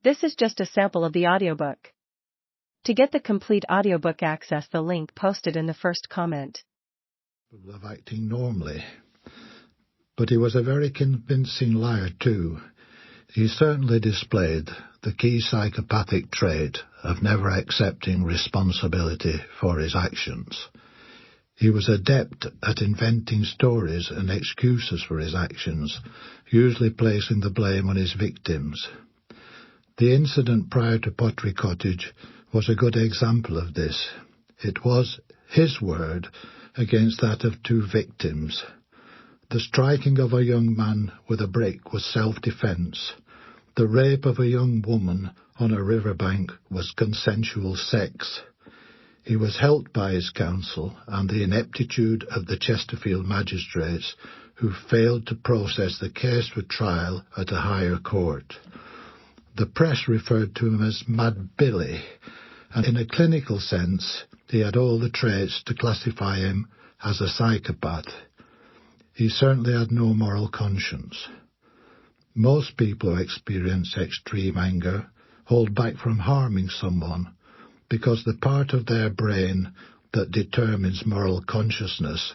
This is just a sample of the audiobook. To get the complete audiobook, access the link posted in the first comment. Of acting normally. But he was a very convincing liar too. He certainly displayed the key psychopathic trait of never accepting responsibility for his actions. He was adept at inventing stories and excuses for his actions, usually placing the blame on his victims. The incident prior to Pottery Cottage was a good example of this. It was his word against that of two victims. The striking of a young man with a brick was self-defence. The rape of a young woman on a riverbank was consensual sex. He was helped by his counsel and the ineptitude of the Chesterfield magistrates who failed to process the case for trial at a higher court. The press referred to him as Mad Billy, and in a clinical sense he had all the traits to classify him as a psychopath. He certainly had no moral conscience. Most people who experience extreme anger hold back from harming someone because the part of their brain that determines moral consciousness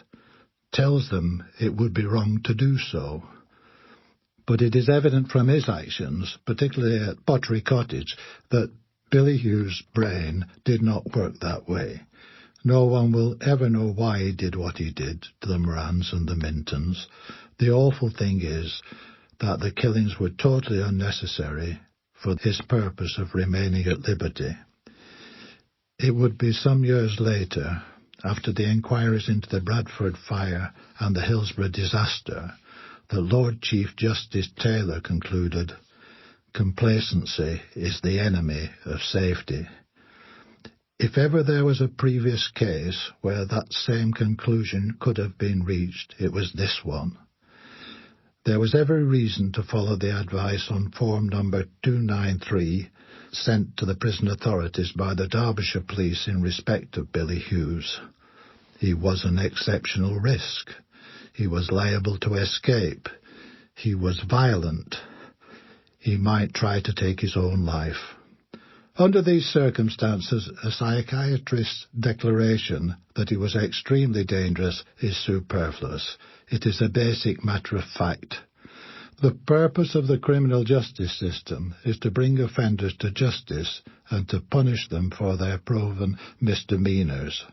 tells them it would be wrong to do so. But it is evident from his actions, particularly at Pottery Cottage, that Billy Hughes' brain did not work that way. No one will ever know why he did what he did to the Morans and the Mintons. The awful thing is that the killings were totally unnecessary for his purpose of remaining at liberty. It would be some years later, after the inquiries into the Bradford fire and the Hillsborough disaster, that Lord Chief Justice Taylor concluded, "Complacency is the enemy of safety." If ever there was a previous case where that same conclusion could have been reached, it was this one. There was every reason to follow the advice on Form number 293 sent to the prison authorities by the Derbyshire police in respect of Billy Hughes. He was an exceptional risk. He was liable to escape. He was violent. He might try to take his own life. Under these circumstances, a psychiatrist's declaration that he was extremely dangerous is superfluous. It is a basic matter of fact. The purpose of the criminal justice system is to bring offenders to justice and to punish them for their proven misdemeanours.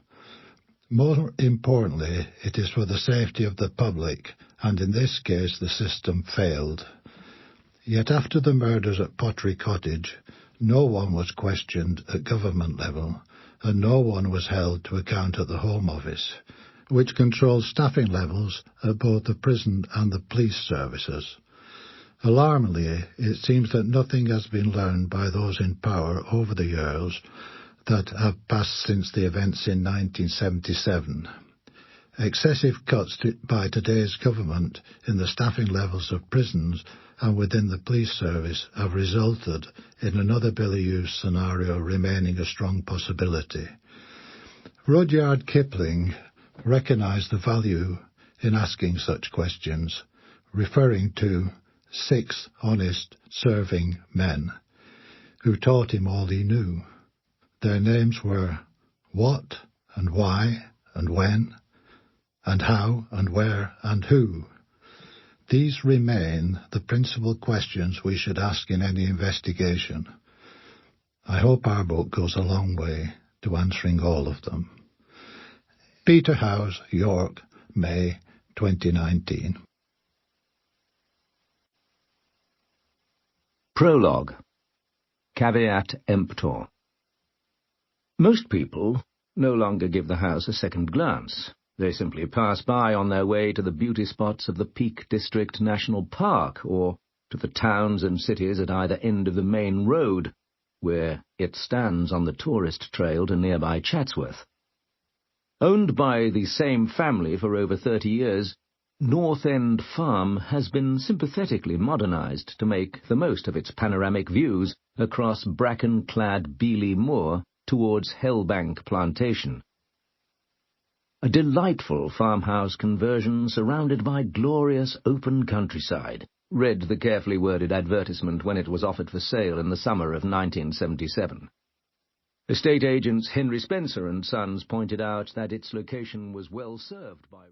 More importantly, it is for the safety of the public, and in this case the system failed. Yet after the murders at Pottery Cottage, no one was questioned at government level, and no one was held to account at the Home Office, which controls staffing levels at both the prison and the police services. Alarmingly, it seems that nothing has been learned by those in power over the years that have passed since the events in 1977. Excessive cuts by today's government in the staffing levels of prisons and within the police service have resulted in another Billy Hughes scenario remaining a strong possibility. Rudyard Kipling recognised the value in asking such questions, referring to 6 honest, serving men who taught him all he knew. Their names were what and why and when and how and where and who. These remain the principal questions we should ask in any investigation. I hope our book goes a long way to answering all of them. Peter Howse, York, May 2019. Prologue. Caveat emptor. Most people no longer give the house a second glance. They simply pass by on their way to the beauty spots of the Peak District National Park or to the towns and cities at either end of the main road, where it stands on the tourist trail to nearby Chatsworth. Owned by the same family for over 30 years, North End Farm has been sympathetically modernised to make the most of its panoramic views across bracken-clad Beeley Moor towards Hellbank Plantation. A delightful farmhouse conversion surrounded by glorious open countryside, read the carefully worded advertisement when it was offered for sale in the summer of 1977. Estate agents Henry Spencer and Sons pointed out that its location was well served by